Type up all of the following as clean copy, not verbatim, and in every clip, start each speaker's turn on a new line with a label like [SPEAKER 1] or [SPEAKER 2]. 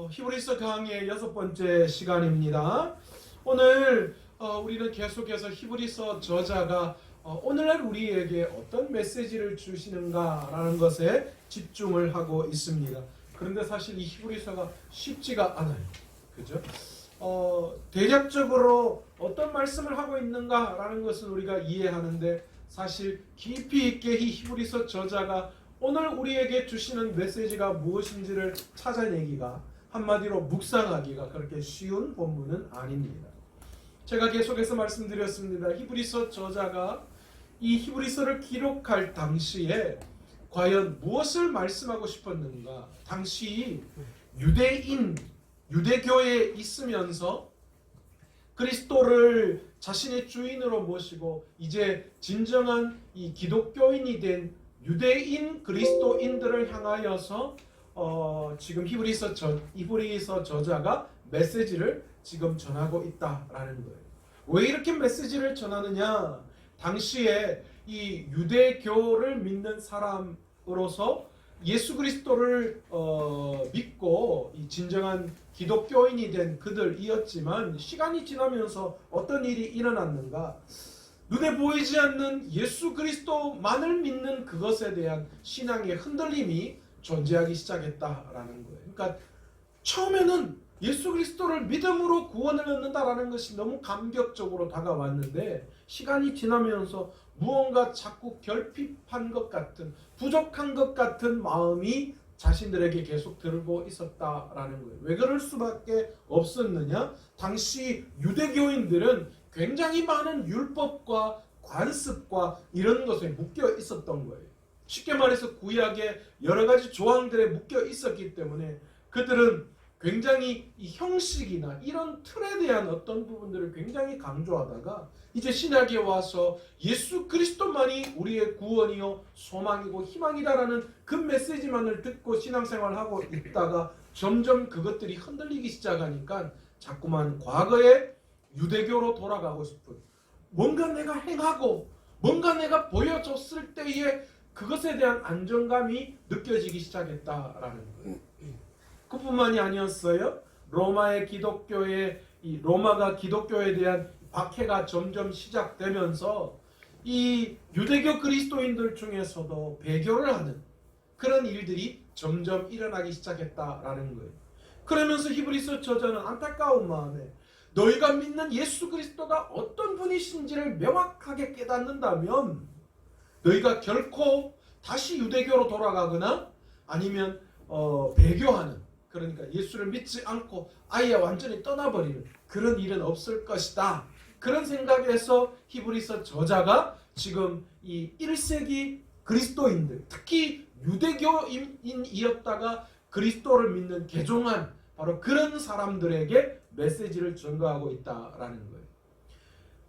[SPEAKER 1] 히브리서 강의 6번째 시간입니다. 오늘 우리는 계속해서 히브리서 저자가 오늘날 우리에게 어떤 메시지를 주시는가라는 것에 집중을 하고 있습니다. 그런데 사실 이 히브리서가 쉽지가 않아요. 그죠? 대략적으로 어떤 말씀을 하고 있는가라는 것은 우리가 이해하는데 사실 깊이 있게 이 히브리서 저자가 오늘 우리에게 주시는 메시지가 무엇인지를 찾아내기가, 한마디로 묵상하기가 그렇게 쉬운 본문은 아닙니다. 제가 계속해서 말씀드렸습니다. 히브리서 저자가 이 히브리서를 기록할 당시에 과연 무엇을 말씀하고 싶었는가? 당시 유대교에 있으면서 그리스도를 자신의 주인으로 모시고 이제 진정한 이 기독교인이 된 유대인 그리스도인들을 향하여서 지금 히브리서 저자가 메시지를 지금 전하고 있다라는 거예요. 왜 이렇게 메시지를 전하느냐? 당시에 이 유대교를 믿는 사람으로서 예수 그리스도를 믿고 이 진정한 기독교인이 된 그들이었지만 시간이 지나면서 어떤 일이 일어났는가? 눈에 보이지 않는 예수 그리스도만을 믿는 그것에 대한 신앙의 흔들림이 존재하기 시작했다라는 거예요. 그러니까 처음에는 예수 그리스도를 믿음으로 구원을 얻는다라는 것이 너무 감격적으로 다가왔는데 시간이 지나면서 무언가 자꾸 결핍한 것 같은, 부족한 것 같은 마음이 자신들에게 계속 들고 있었다라는 거예요. 왜 그럴 수밖에 없었느냐? 당시 유대교인들은 굉장히 많은 율법과 관습과 이런 것에 묶여 있었던 거예요. 쉽게 말해서 구약의 여러 가지 조항들에 묶여 있었기 때문에 그들은 굉장히 이 형식이나 이런 틀에 대한 어떤 부분들을 굉장히 강조하다가 이제 신약에 와서 예수 그리스도만이 우리의 구원이요 소망이고 희망이다라는 그 메시지만을 듣고 신앙생활을 하고 있다가 점점 그것들이 흔들리기 시작하니까 자꾸만 과거의 유대교로 돌아가고 싶은, 뭔가 내가 행하고 뭔가 내가 보여줬을 때에 그것에 대한 안정감이 느껴지기 시작했다라는 거예요. 그뿐만이 아니었어요. 로마가 기독교에 대한 박해가 점점 시작되면서 이 유대교 그리스도인들 중에서도 배교를 하는 그런 일들이 점점 일어나기 시작했다라는 거예요. 그러면서 히브리서 저자는 안타까운 마음에 너희가 믿는 예수 그리스도가 어떤 분이신지를 명확하게 깨닫는다면 너희가 결코 다시 유대교로 돌아가거나 아니면 배교하는, 그러니까 예수를 믿지 않고 아예 완전히 떠나버리는 그런 일은 없을 것이다. 그런 생각에서 히브리서 저자가 지금 이 1세기 그리스도인들, 특히 유대교인이었다가 그리스도를 믿는 개종한 바로 그런 사람들에게 메시지를 전가하고 있다라는 거예요.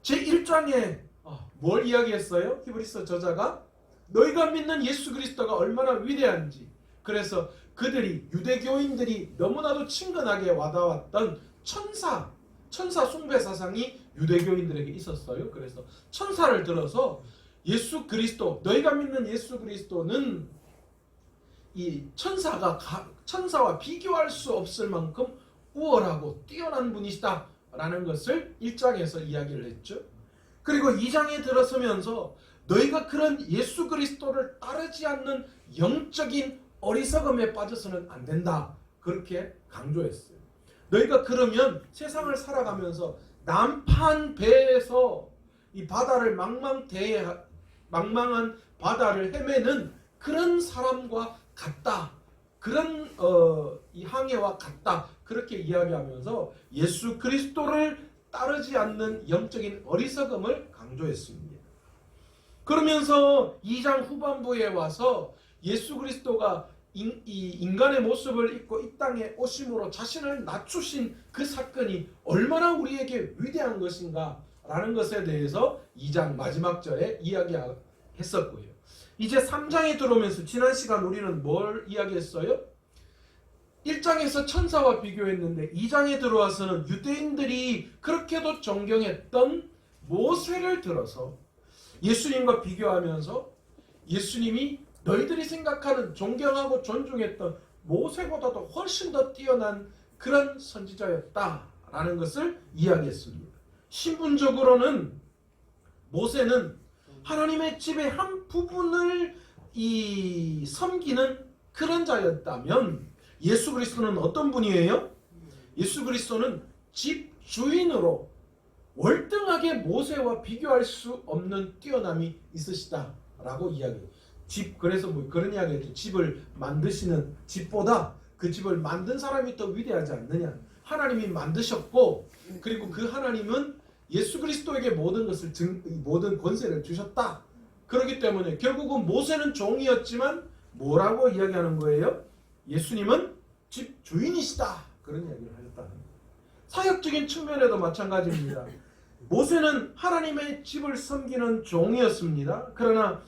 [SPEAKER 1] 제1장에 뭘 이야기했어요? 히브리서 저자가 너희가 믿는 예수 그리스도가 얼마나 위대한지, 그래서 그들이 유대교인들이 너무나도 친근하게 와닿았던 천사 숭배 사상이 유대교인들에게 있었어요. 그래서 천사를 들어서 예수 그리스도, 너희가 믿는 예수 그리스도는 이 천사와 비교할 수 없을 만큼 우월하고 뛰어난 분이시다 라는 것을 1장에서 이야기를 했죠. 그리고 2장에 들어서면서 너희가 그런 예수 그리스도를 따르지 않는 영적인 어리석음에 빠져서는 안 된다, 그렇게 강조했어요. 너희가 그러면 세상을 살아가면서 난판 배에서 이 바다를 망망한 바다를 헤매는 그런 사람과 같다, 그런 이 항해와 같다, 그렇게 이야기하면서 예수 그리스도를 따르지 않는 영적인 어리석음을 강조했습니다. 그러면서 2장 후반부에 와서 예수 그리스도가 이 인간의 모습을 입고 이 땅에 오심으로 자신을 낮추신 그 사건이 얼마나 우리에게 위대한 것인가 라는 것에 대해서 2장 마지막 절에 이야기했었고요. 이제 3장에 들어오면서 지난 시간 우리는 뭘 이야기했어요? 1장에서 천사와 비교했는데 2장에 들어와서는 유대인들이 그렇게도 존경했던 모세를 들어서 예수님과 비교하면서 예수님이 너희들이 생각하는 존경하고 존중했던 모세보다도 훨씬 더 뛰어난 그런 선지자였다라는 것을 이야기했습니다. 신분적으로는 모세는 하나님의 집의 한 부분을 섬기는 그런 자였다면 예수 그리스도는 어떤 분이에요? 예수 그리스도는 집 주인으로 월등하게 모세와 비교할 수 없는 뛰어남이 있으시다라고 이야기해요. 그래서 그런 이야기했죠. 집을 만드시는 집보다 그 집을 만든 사람이 더 위대하지 않느냐. 하나님이 만드셨고 그리고 그 하나님은 예수 그리스도에게 모든 권세를 주셨다. 그렇기 때문에 결국은 모세는 종이었지만 뭐라고 이야기하는 거예요? 예수님은 집 주인이시다. 그런 이야기를 하셨다는 거예요. 사역적인 측면에도 마찬가지입니다. 모세는 하나님의 집을 섬기는 종이었습니다. 그러나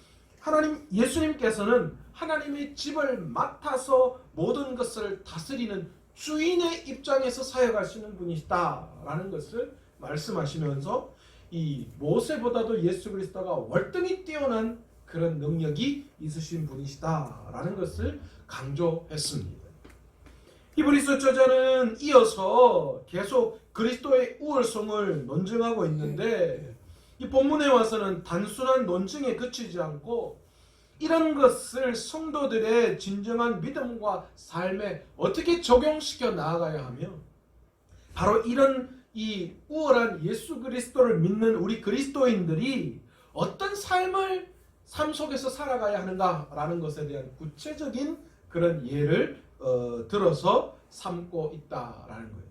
[SPEAKER 1] 예수님께서는 하나님의 집을 맡아서 모든 것을 다스리는 주인의 입장에서 사역하시는 분이시다라는 것을 말씀하시면서 이 모세보다도 예수 그리스도가 월등히 뛰어난 그런 능력이 있으신 분이시다라는 것을 강조했습니다. 히브리서 저자는 이어서 계속 그리스도의 우월성을 논증하고 있는데 이 본문에 와서는 단순한 논증에 그치지 않고 이런 것을 성도들의 진정한 믿음과 삶에 어떻게 적용시켜 나아가야 하며 바로 이런 이 우월한 예수 그리스도를 믿는 우리 그리스도인들이 어떤 삶 속에서 살아가야 하는가라는 것에 대한 구체적인 그런 예를 들어서 삼고 있다라는 거예요.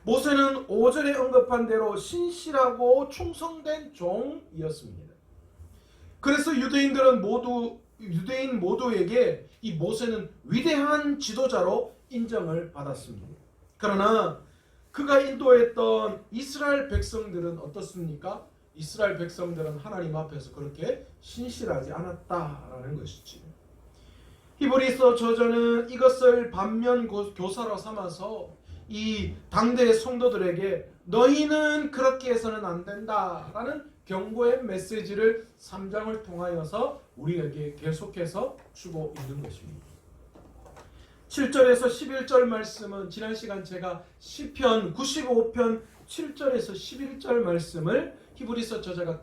[SPEAKER 1] 모세는 5절에 언급한 대로 신실하고 충성된 종이었습니다. 그래서 유대인 모두에게 이 모세는 위대한 지도자로 인정을 받았습니다. 그러나 그가 인도했던 이스라엘 백성들은 어떻습니까? 이스라엘 백성들은 하나님 앞에서 그렇게 신실하지 않았다라는 것이지. 히브리서 저자는 이것을 반면 교사로 삼아서 이 당대의 성도들에게 너희는 그렇게 해서는 안 된다라는 경고의 메시지를 3장을 통하여서 우리에게 계속해서 주고 있는 것입니다. 7절에서 11절 말씀은 지난 시간 제가 시편 95편 7절에서 11절 말씀을 히브리서 저자가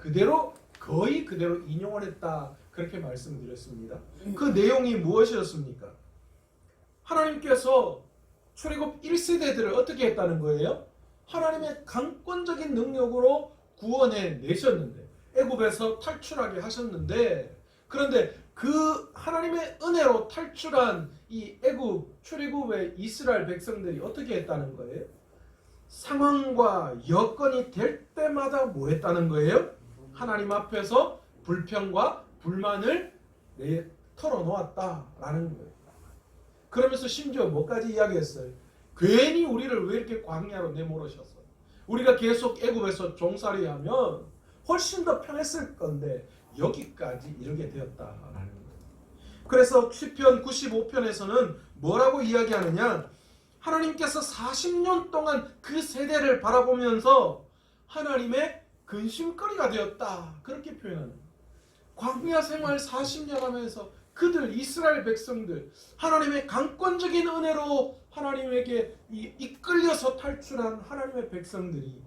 [SPEAKER 1] 거의 그대로 인용을 했다 그렇게 말씀드렸습니다. 그 내용이 무엇이었습니까? 하나님께서 출애굽 1세대들을 어떻게 했다는 거예요? 하나님의 강권적인 능력으로 구원해 내셨는데 애굽에서 탈출하게 하셨는데 그런데 그 하나님의 은혜로 탈출한 이 출애굽의 이스라엘 백성들이 어떻게 했다는 거예요? 상황과 여건이 될 때마다 뭐 했다는 거예요? 하나님 앞에서 불평과 불만을 털어놓았다라는 거예요. 그러면서 심지어 뭐까지 이야기했어요? 괜히 우리를 왜 이렇게 광야로 내몰으셨어? 우리가 계속 애굽에서 종살이하면 훨씬 더 편했을 건데 여기까지 이르게 되었다라는 거예요. 그래서 시편 95편에서는 뭐라고 이야기하느냐? 하나님께서 40년 동안 그 세대를 바라보면서 하나님의 근심거리가 되었다. 그렇게 표현하는 거예요. 광야 생활 40년 하면서 그들 이스라엘 백성들 하나님의 강권적인 은혜로 하나님에게 이끌려서 탈출한 하나님의 백성들이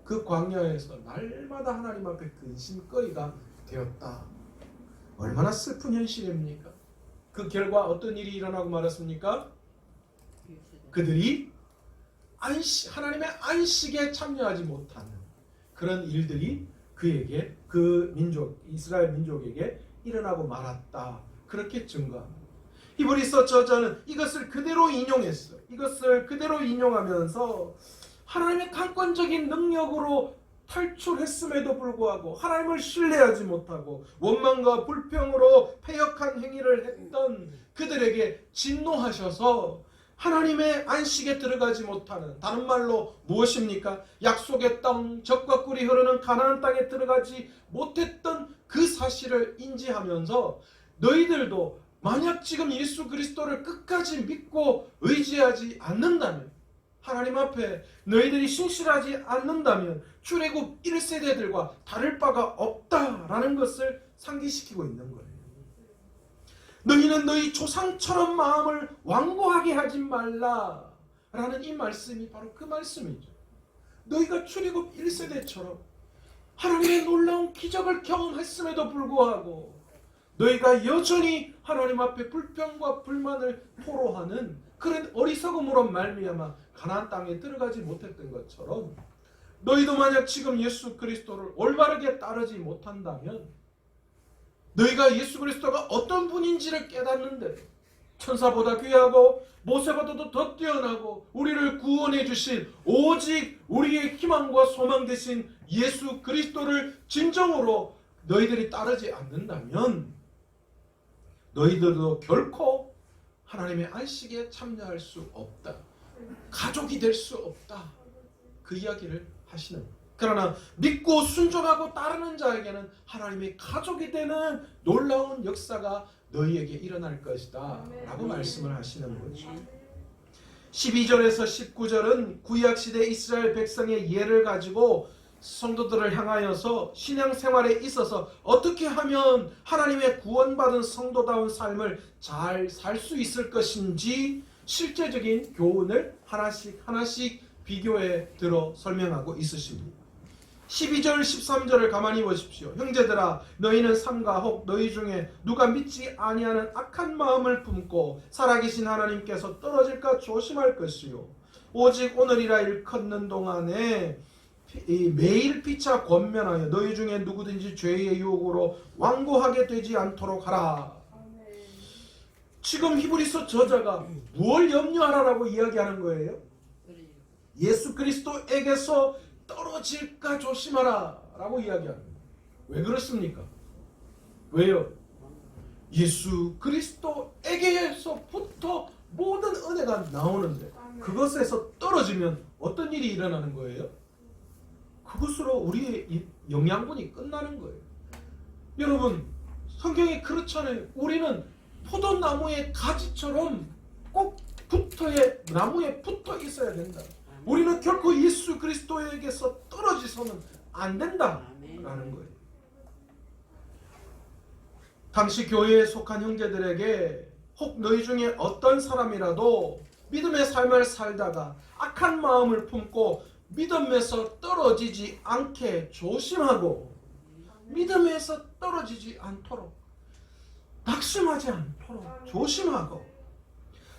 [SPEAKER 1] 그 광야에서 날마다 하나님 앞에 근심거리가 되었다. 얼마나 슬픈 현실입니까? 그 결과 어떤 일이 일어나고 말았습니까? 그들이 하나님의 안식에 참여하지 못하는 그런 일들이 이스라엘 민족에게 일어나고 말았다. 그렇게 증거합니다. 히브리서 저자는 이것을 그대로 인용했어요. 이것을 그대로 인용하면서 하나님의 강권적인 능력으로 탈출했음에도 불구하고 하나님을 신뢰하지 못하고 원망과 불평으로 패역한 행위를 했던 그들에게 진노하셔서 하나님의 안식에 들어가지 못하는, 다른 말로 무엇입니까? 약속의 땅, 젖과 꿀이 흐르는 가나안 땅에 들어가지 못했던 그 사실을 인지하면서 너희들도 만약 지금 예수 그리스도를 끝까지 믿고 의지하지 않는다면, 하나님 앞에 너희들이 신실하지 않는다면 출애굽 1세대들과 다를 바가 없다라는 것을 상기시키고 있는 거예요. 너희는 너희 조상처럼 마음을 완고하게 하지 말라 라는 이 말씀이 바로 그 말씀이죠. 너희가 출애굽 1세대처럼 하나님의 놀라운 기적을 경험했음에도 불구하고 너희가 여전히 하나님 앞에 불평과 불만을 토로하는 그런 어리석음으로 말미암아 가나안 땅에 들어가지 못했던 것처럼 너희도 만약 지금 예수 그리스도를 올바르게 따르지 못한다면 너희가 예수 그리스도가 어떤 분인지를 깨닫는데 천사보다 귀하고 모세보다도 더 뛰어나고 우리를 구원해 주신 오직 우리의 희망과 소망 되신 예수 그리스도를 진정으로 너희들이 따르지 않는다면 너희들도 결코 하나님의 안식에 참여할 수 없다. 가족이 될 수 없다. 그 이야기를 하시는 거예요. 그러나 믿고 순종하고 따르는 자에게는 하나님의 가족이 되는 놀라운 역사가 너희에게 일어날 것이다 라고 말씀을 하시는 거죠. 12절에서 19절은 구약시대 이스라엘 백성의 예를 가지고 성도들을 향하여서 신앙생활에 있어서 어떻게 하면 하나님의 구원받은 성도다운 삶을 잘 살 수 있을 것인지 실제적인 교훈을 하나씩 비교해 들어 설명하고 있으십니다. 12절 13절을 가만히 보십시오. 형제들아 너희는 삼가 혹 너희 중에 누가 믿지 아니하는 악한 마음을 품고 살아계신 하나님께서 떨어질까 조심할 것이요 오직 오늘이라 일컫는 동안에 매일 피차 권면하여 너희 중에 누구든지 죄의 유혹으로 완고하게 되지 않도록 하라. 지금 히브리서 저자가 무엇을 염려하라라고 이야기하는 거예요? 예수 그리스도에게서 떨어질까 조심하라 라고 이야기하는 거예요. 왜 그렇습니까? 왜요? 예수 그리스도에게서부터 모든 은혜가 나오는데 그것에서 떨어지면 어떤 일이 일어나는 거예요? 그것으로 우리의 영양분이 끝나는 거예요. 여러분 성경이 그렇잖아요. 우리는 포도나무의 가지처럼 꼭 나무에 붙어 있어야 된다. 우리는 결코 예수 그리스도에게서 떨어지서는 안 된다라는 거예요. 당시 교회에 속한 형제들에게 혹 너희 중에 어떤 사람이라도 믿음의 삶을 살다가 악한 마음을 품고 믿음에서 떨어지지 않게 조심하고 믿음에서 떨어지지 않도록 낙심하지 않도록 조심하고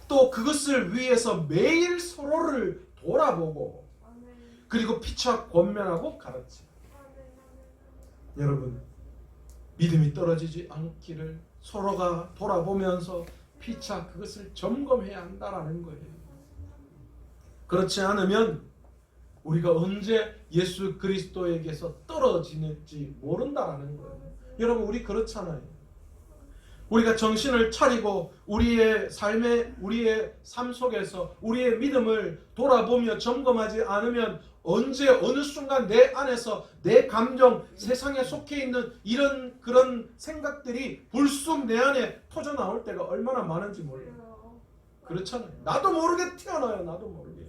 [SPEAKER 1] 또 그것을 위해서 매일 서로를 돌아보고 그리고 피차 권면하고 가르치고 여러분 믿음이 떨어지지 않기를 서로가 돌아보면서 피차 그것을 점검해야 한다라는 거예요. 그렇지 않으면 우리가 언제 예수 그리스도에게서 떨어지는지 모른다라는 거예요. 여러분 우리 그렇잖아요. 우리가 정신을 차리고 우리의 삶 속에서 우리의 믿음을 돌아보며 점검하지 않으면 언제 어느 순간 내 안에서 내 감정, 세상에 속해 있는 이런 그런 생각들이 불쑥 내 안에 터져 나올 때가 얼마나 많은지 몰라요. 그렇잖아요. 나도 모르게 튀어나와요. 나도 모르게.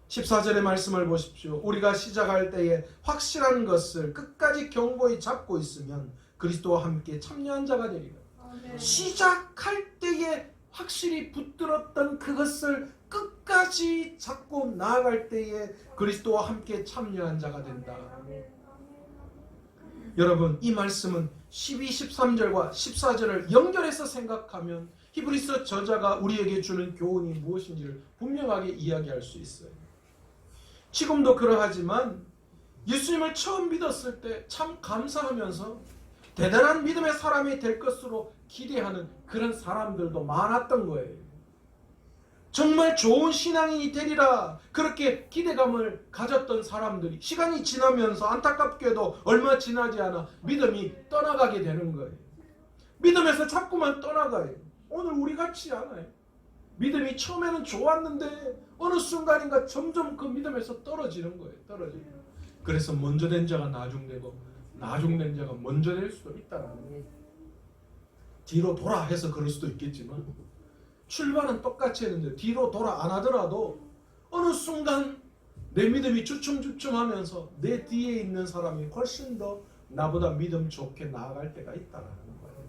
[SPEAKER 1] 14절의 말씀을 보십시오. 우리가 시작할 때에 확실한 것을 끝까지 견고히 잡고 있으면 그리스도와 함께 참여한 자가 되리라. 시작할 때에 확실히 붙들었던 그것을 끝까지 잡고 나아갈 때에 그리스도와 함께 참여한 자가 된다. 여러분 이 말씀은 12, 13절과 14절을 연결해서 생각하면 히브리서 저자가 우리에게 주는 교훈이 무엇인지를 분명하게 이야기할 수 있어요. 지금도 그러하지만 예수님을 처음 믿었을 때 참 감사하면서 대단한 믿음의 사람이 될 것으로 기대하는 그런 사람들도 많았던 거예요. 정말 좋은 신앙인이 되리라 그렇게 기대감을 가졌던 사람들이 시간이 지나면서 안타깝게도 얼마 지나지 않아 믿음이 떠나가게 되는 거예요. 믿음에서 자꾸만 떠나가요. 오늘 우리 같지 않아요. 믿음이 처음에는 좋았는데 어느 순간인가 점점 그 믿음에서 떨어지는 거예요. 떨어지는 거예요. 그래서 먼저 된 자가 나중되고 나중된 자가 먼저 될 수도 있다는 거예요. 뒤로 돌아 해서 그럴 수도 있겠지만 출발은 똑같이 했는데 뒤로 돌아 안 하더라도 어느 순간 내 믿음이 주춤주춤하면서 내 뒤에 있는 사람이 훨씬 더 나보다 믿음 좋게 나아갈 때가 있다라는 거예요.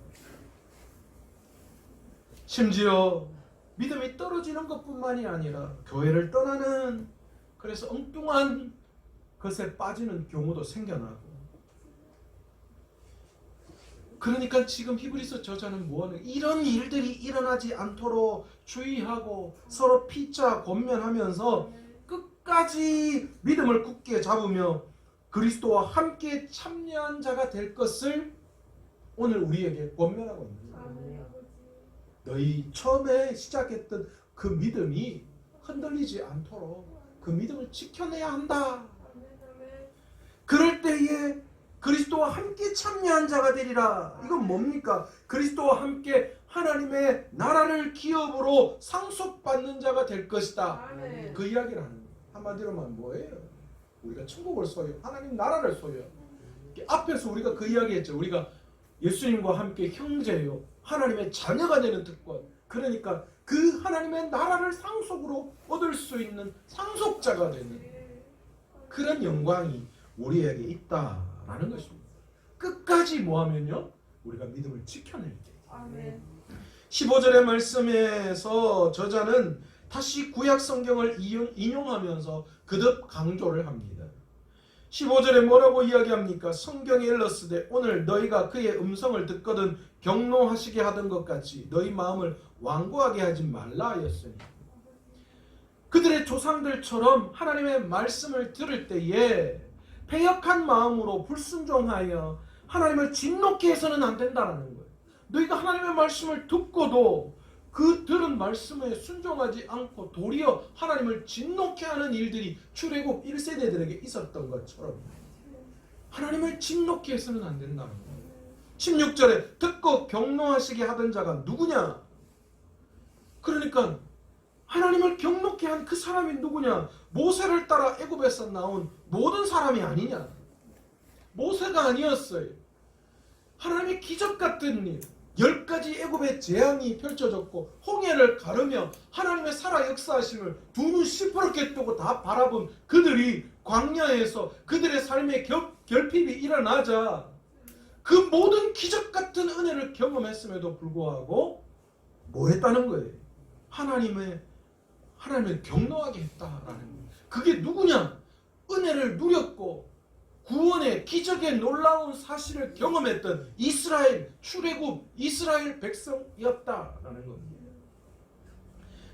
[SPEAKER 1] 심지어 믿음이 떨어지는 것뿐만이 아니라 교회를 떠나는, 그래서 엉뚱한 것에 빠지는 경우도 생겨나고. 그러니까 지금 히브리서 저자는 뭐하는, 이런 일들이 일어나지 않도록 주의하고 서로 피차 권면하면서 끝까지 믿음을 굳게 잡으며 그리스도와 함께 참여한 자가 될 것을 오늘 우리에게 권면하고 있는 거예요. 너희 처음에 시작했던 그 믿음이 흔들리지 않도록 그 믿음을 지켜내야 한다. 그럴 때에 그리스도와 함께 참여한 자가 되리라. 이건 뭡니까? 그리스도와 함께 하나님의 나라를 기업으로 상속받는 자가 될 것이다. 그 이야기를 하는 거예요. 한마디로만 뭐예요? 우리가 천국을 소유, 하나님 나라를 소유. 앞에서 우리가 그 이야기했죠. 우리가 예수님과 함께 형제요, 하나님의 자녀가 되는 특권. 그러니까 그 하나님의 나라를 상속으로 얻을 수 있는 상속자가 되는 그런 영광이 우리에게 있다라는 것입니다. 끝까지 뭐하면요? 우리가 믿음을 지켜낼 때. 15절의 말씀에서 저자는 다시 구약 성경을 인용하면서 거듭 강조를 합니다. 15절에 뭐라고 이야기합니까? 성경에 일렀으되 오늘 너희가 그의 음성을 듣거든 경노하시게 하던 것 같이 너희 마음을 완고하게 하지 말라 하였으니. 그들의 조상들처럼 하나님의 말씀을 들을 때에 패역한 마음으로 불순종하여 하나님을 진노케 해서는 안 된다는 거예요. 너희가 하나님의 말씀을 듣고도 그 들은 말씀에 순종하지 않고 도리어 하나님을 진노케 하는 일들이 출애굽 1세대들에게 있었던 것처럼 하나님을 진노케 해서는 안 된다는 거예요. 16절에 듣고 경노하시게 하던 자가 누구냐? 그러니까 하나님을 경노케 한 그 사람이 누구냐? 모세를 따라 애굽에서 나온 모든 사람이 아니냐? 모세가 아니었어요. 하나님의 기적 같은 일, 10가지 애굽의 재앙이 펼쳐졌고 홍해를 가르며 하나님의 살아 역사하심을 두 눈 시퍼렇게 뜨고 다 바라본 그들이 광야에서 그들의 삶의 결핍이 일어나자 그 모든 기적 같은 은혜를 경험했음에도 불구하고 뭐 했다는 거예요? 하나님을 경노하게 했다라는 거예요. 그게 누구냐? 은혜를 누렸고 구원의 기적의 놀라운 사실을 경험했던 이스라엘 출애굽 이스라엘 백성이었다라는 겁니다.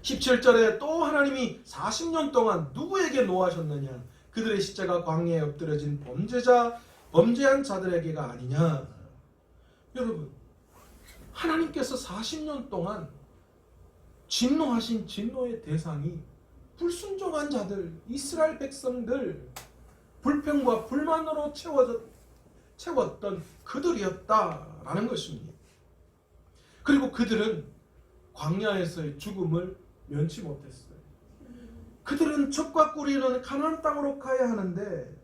[SPEAKER 1] 17절에 또 하나님이 40년 동안 누구에게 노하셨느냐? 그들의 시체가 광야에 엎드려진 범죄한 자들에게가 아니냐? 여러분, 하나님께서 40년 동안 진노하신 진노의 대상이 불순종한 자들, 이스라엘 백성들, 불평과 불만으로 채웠던 그들이었다라는 것입니다. 그리고 그들은 광야에서의 죽음을 면치 못했어요. 그들은 젖과 꿀이 흐르는 가나안 땅으로 가야 하는데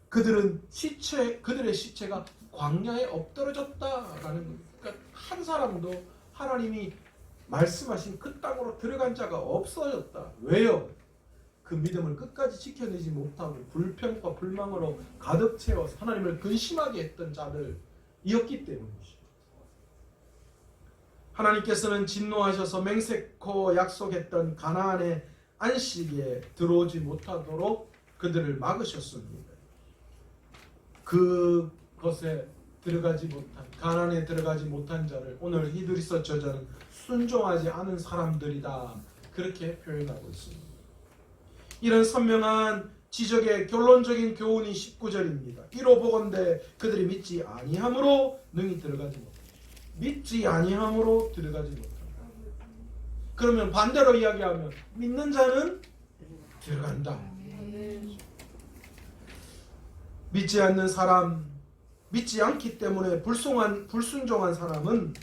[SPEAKER 1] 그들의 시체가 광야에 엎드러졌다라는 거예요. 그러니까 한 사람도 하나님이 말씀하신 그 땅으로 들어간 자가 없어졌다. 왜요? 그 믿음을 끝까지 지켜내지 못하고 불평과 불망으로 가득 채워서 하나님을 근심하게 했던 자들이었기 때문이죠. 하나님께서는 진노하셔서 맹세코 약속했던 가나안의 안식에 들어오지 못하도록 그들을 막으셨습니다. 그것에 들어가지 못한, 가나안에 들어가지 못한 자를 오늘 히브리서 저자는 순종하지 않은 사람들이다, 그렇게 표현하고 있습니다. 이런 선명한 지적의 결론적인 교훈이 19절입니다. 이로 보건대 그들이 믿지 아니함으로 능히 들어가지 못한다. 믿지 아니함으로 들어가지 못한다. 그러면 반대로 이야기하면 믿는 자는 들어간다. 믿지 않는 사람, 믿지 않기 때문에 불순종한 사람은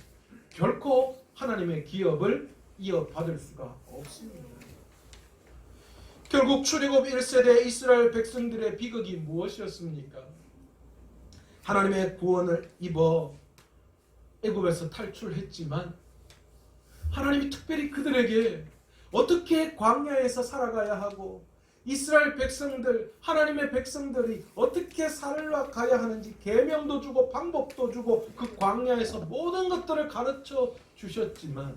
[SPEAKER 1] 결코 하나님의 기업을 이어받을 수가 없습니다. 결국 출애굽 1세대 이스라엘 백성들의 비극이 무엇이었습니까? 하나님의 구원을 입어 애굽에서 탈출했지만 하나님이 특별히 그들에게 어떻게 광야에서 살아가야 하고 이스라엘 백성들, 하나님의 백성들이 어떻게 살아가야 하는지 계명도 주고 방법도 주고 그 광야에서 모든 것들을 가르쳐 주셨지만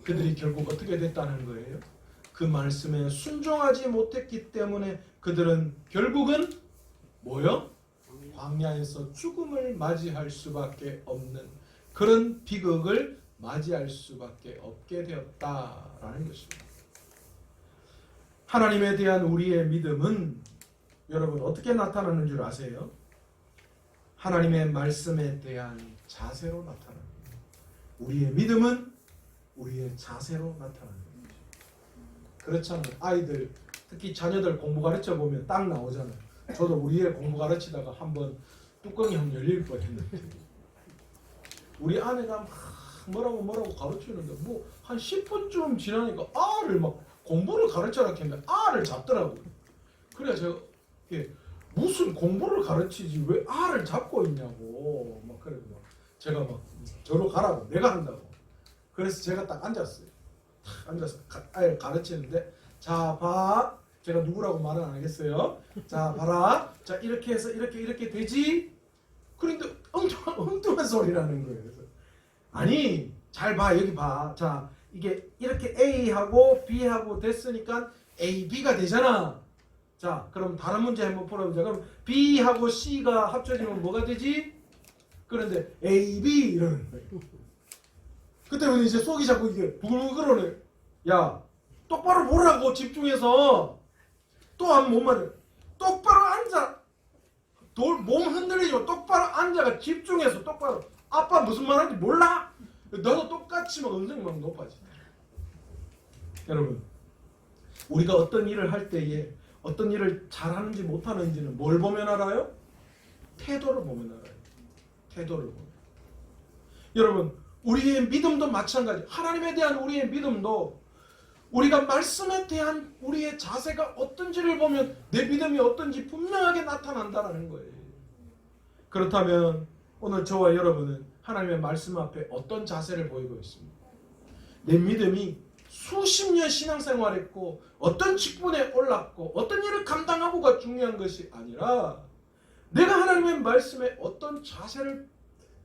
[SPEAKER 1] 그들이 결국 어떻게 됐다는 거예요? 그 말씀에 순종하지 못했기 때문에 그들은 결국은 뭐요? 광야에서 죽음을 맞이할 수밖에 없는 그런 비극을 맞이할 수밖에 없게 되었다라는 것입니다. 하나님에 대한 우리의 믿음은 여러분 어떻게 나타나는 줄 아세요? 하나님의 말씀에 대한 자세로 나타납니다. 우리의 믿음은 우리의 자세로 나타나는 거죠. 그렇잖아요. 아이들, 특히 자녀들 공부 가르쳐 보면 딱 나오잖아요. 저도 우리 애 공부 가르치다가 한번 뚜껑이 한번 열릴 뻔했는데 우리 아내가 막 뭐라고 가르치는데 뭐 한 10분쯤 지나니까 아를 막 공부를 가르쳐라 했는데 아를 잡더라고요. 그래야 제가 무슨 공부를 가르치지 왜 아를 잡고 있냐고 막 그래도 막 제가 막 저로 가라고 내가 한다고. 그래서 제가 딱 앉았어요. 딱 앉아서 아이를 가르치는데 자 봐. 제가 누구라고 말은 안 하겠어요. 자 봐라. 자 이렇게 해서 이렇게 되지. 그런데 엉뚱한 소리라는 거예요. 그래서 아니 잘 봐 여기 봐. 자 이게 이렇게 A하고 B하고 됐으니까 A, B가 되잖아. 자 그럼 다른 문제 한번 풀어보자. 그럼 B하고 C가 합쳐지면 뭐가 되지? 그런데 A, B 이러는 거예요. 그때부터 이제 속이 자꾸 이게 부글부글하네. 야 똑바로 보라고 집중해서. 또 한 못 말해. 똑바로 앉아. 몸 흔들리지 마. 똑바로 앉아가 집중해서 똑바로. 아빠 무슨 말하는지 몰라? 너도 똑같이 막 음성이 막 높아지네. 여러분 우리가 어떤 일을 할 때에 어떤 일을 잘하는지 못하는지는 뭘 보면 알아요? 태도를 보면 알아요. 태도를 보면. 여러분 우리의 믿음도 마찬가지. 하나님에 대한 우리의 믿음도 우리가 말씀에 대한 우리의 자세가 어떤지를 보면 내 믿음이 어떤지 분명하게 나타난다는 거예요. 그렇다면 오늘 저와 여러분은 하나님의 말씀 앞에 어떤 자세를 보이고 있습니까? 내 믿음이 수십 년 신앙생활했고 어떤 직분에 올랐고 어떤 일을 감당하고가 중요한 것이 아니라 내가 하나님의 말씀에 어떤 자세를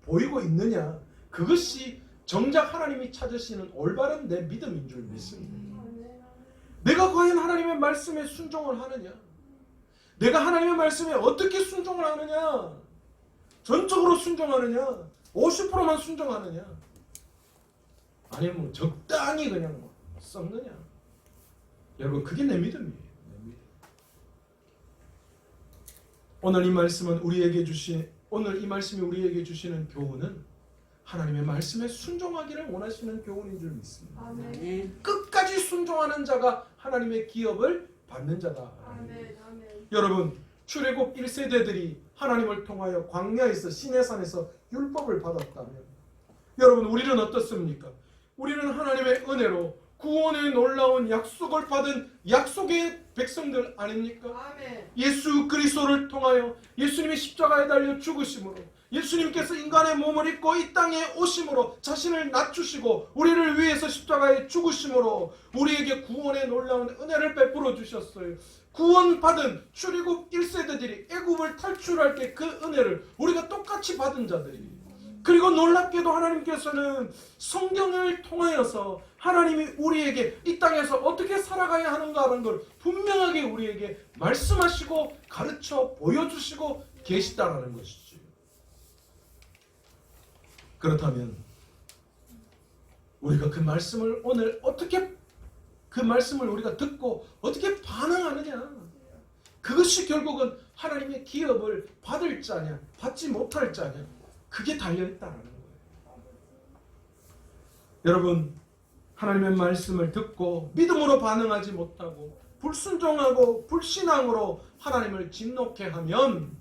[SPEAKER 1] 보이고 있느냐, 그것이 정작 하나님이 찾으시는 올바른 내 믿음인 줄 믿습니다. 내가 과연 하나님의 말씀에 순종을 하느냐, 내가 하나님의 말씀에 어떻게 순종을 하느냐, 전적으로 순종하느냐, 50%만 순종하느냐, 아니면 뭐 적당히 그냥 뭐 썩느냐. 여러분 그게 내 믿음이에요. 내 믿음. 오늘 이 말씀이 우리에게 주시는 교훈은 하나님의 말씀에 순종하기를 원하시는 교훈인 줄 믿습니다.
[SPEAKER 2] 아멘.
[SPEAKER 1] 끝까지 순종하는 자가 하나님의 기업을 받는 자다.
[SPEAKER 2] 아멘. 아멘.
[SPEAKER 1] 여러분 출애굽 1세대들이 하나님을 통하여 광야에서 시내산에서 율법을 받았다면 여러분 우리는 어떻습니까? 우리는 하나님의 은혜로 구원의 놀라운 약속을 받은 약속의 백성들 아닙니까?
[SPEAKER 2] 아멘.
[SPEAKER 1] 예수 그리스도를 통하여 예수님이 십자가에 달려 죽으심으로 예수님께서 인간의 몸을 입고 이 땅에 오심으로 자신을 낮추시고 우리를 위해서 십자가에 죽으심으로 우리에게 구원의 놀라운 은혜를 베풀어 주셨어요. 구원받은 출애굽 1세대들이 애굽을 탈출할 때 그 은혜를 우리가 똑같이 받은 자들이, 그리고 놀랍게도 하나님께서는 성경을 통하여서 하나님이 우리에게 이 땅에서 어떻게 살아가야 하는가 하는 걸 분명하게 우리에게 말씀하시고 가르쳐 보여주시고 계시다라는 것이죠. 그렇다면 우리가 그 말씀을 오늘 어떻게, 그 말씀을 우리가 듣고 어떻게 반응하느냐, 그것이 결국은 하나님의 기업을 받을 자냐 받지 못할 자냐, 그게 달려있다는 거예요. 여러분 하나님의 말씀을 듣고 믿음으로 반응하지 못하고 불순종하고 불신앙으로 하나님을 진노케 하면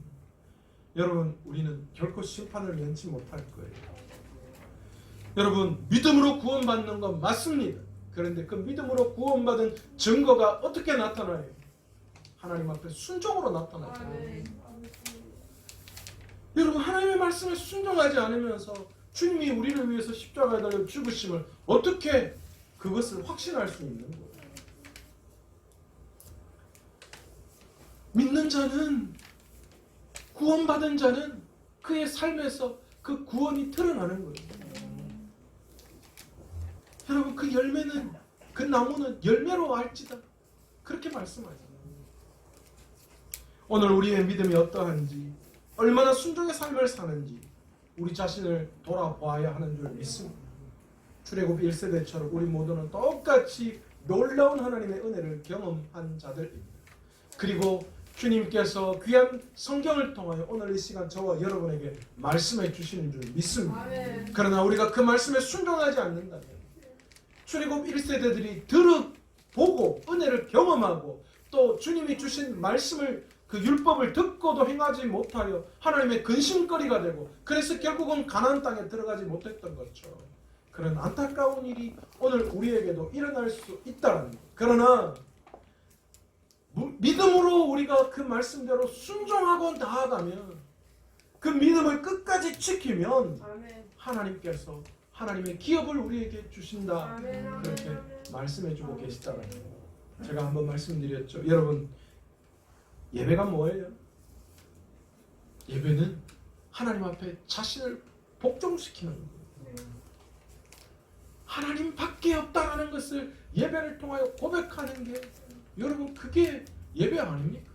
[SPEAKER 1] 여러분 우리는 결코 심판을 면치 못할 거예요. 여러분 믿음으로 구원받는 건 맞습니다. 그런데 그 믿음으로 구원받은 증거가 어떻게 나타나요? 하나님 앞에 순종으로 나타나죠. 여러분 하나님의 말씀에 순종하지 않으면서 주님이 우리를 위해서 십자가에 달려 죽으심을 어떻게 그것을 확신할 수 있는 거예요? 믿는 자는, 구원받은 자는 그의 삶에서 그 구원이 드러나는 거예요. 여러분, 그 열매는, 그 나무는 열매로 알지다, 그렇게 말씀하죠. 오늘 우리의 믿음이 어떠한지, 얼마나 순종의 삶을 사는지 우리 자신을 돌아봐야 하는 줄 믿습니다. 출애굽 1세대처럼 우리 모두는 똑같이 놀라운 하나님의 은혜를 경험한 자들입니다. 그리고 주님께서 귀한 성경을 통하여 오늘 이 시간 저와 여러분에게 말씀해 주시는 줄 믿습니다.
[SPEAKER 2] 아멘.
[SPEAKER 1] 그러나 우리가 그 말씀에 순종하지 않는다면, 출애굽 1세대들이 들어보고 은혜를 경험하고 또 주님이 주신 말씀을, 그 율법을 듣고도 행하지 못하여 하나님의 근심거리가 되고, 그래서 결국은 가나안 땅에 들어가지 못했던 것처럼 그런 안타까운 일이 오늘 우리에게도 일어날 수 있다는 것. 그러나 믿음으로 우리가 그 말씀대로 순종하고 나아가면, 그 믿음을 끝까지 지키면
[SPEAKER 2] 아멘.
[SPEAKER 1] 하나님께서 하나님의 기업을 우리에게 주신다,
[SPEAKER 2] 아멘.
[SPEAKER 1] 그렇게
[SPEAKER 2] 아멘.
[SPEAKER 1] 말씀해주고 계시다는 거예요. 제가 한번 말씀드렸죠. 여러분, 예배가 뭐예요? 예배는 하나님 앞에 자신을 복종시키는 거예요. 하나님밖에 없다라는 것을 예배를 통하여 고백하는 게, 여러분, 그게 예배 아닙니까?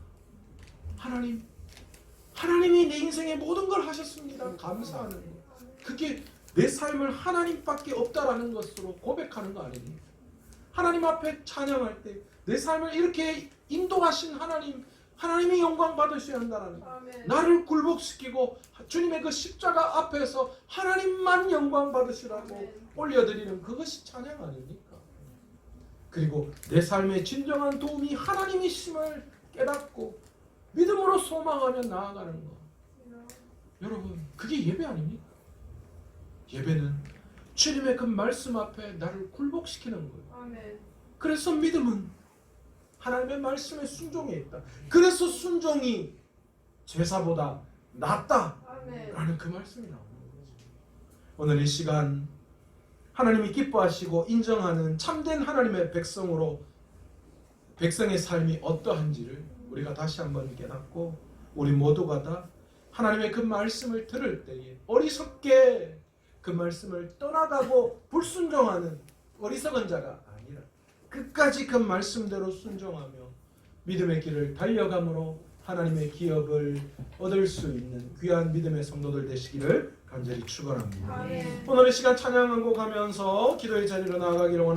[SPEAKER 1] 하나님이 내 인생의 모든 걸 하셨습니다, 감사하는 거. 그게 내 삶을 하나님밖에 없다라는 것으로 고백하는 거 아닙니까? 하나님 앞에 찬양할 때 내 삶을 이렇게 인도하신 하나님이 영광 받으셔야 한다는 거.
[SPEAKER 2] 아멘.
[SPEAKER 1] 나를 굴복시키고 주님의 그 십자가 앞에서 하나님만 영광 받으시라고
[SPEAKER 2] 아멘.
[SPEAKER 1] 올려드리는 그것이 찬양 아닙니까? 그리고 내 삶의 진정한 도움이 하나님이심을 깨닫고 믿음으로 소망하며 나아가는 것. 여러분, 그게 예배 아닙니까? 예배는 주님의 그 말씀 앞에 나를 굴복시키는 거예요.
[SPEAKER 2] 아멘.
[SPEAKER 1] 그래서 믿음은 하나님의 말씀에 순종해 있다. 그래서 순종이 제사보다 낫다라는
[SPEAKER 2] 아멘.
[SPEAKER 1] 그 말씀이 나오는 거죠. 오늘 이 시간 하나님이 기뻐하시고 인정하는 참된 하나님의 백성으로, 백성의 삶이 어떠한지를 우리가 다시 한번 깨닫고, 우리 모두가 다 하나님의 그 말씀을 들을 때에 어리석게 그 말씀을 떠나가고 불순종하는 어리석은 자가 아니라 끝까지 그 말씀대로 순종하며 믿음의 길을 달려감으로 하나님의 기업을 얻을 수 있는 귀한 믿음의 성도들 되시기를 간절히 축원합니다.
[SPEAKER 2] 아멘.
[SPEAKER 1] 오늘 이 시간 찬양 한 곡 하면서 기도의 자리로 나아가기를 원합니다.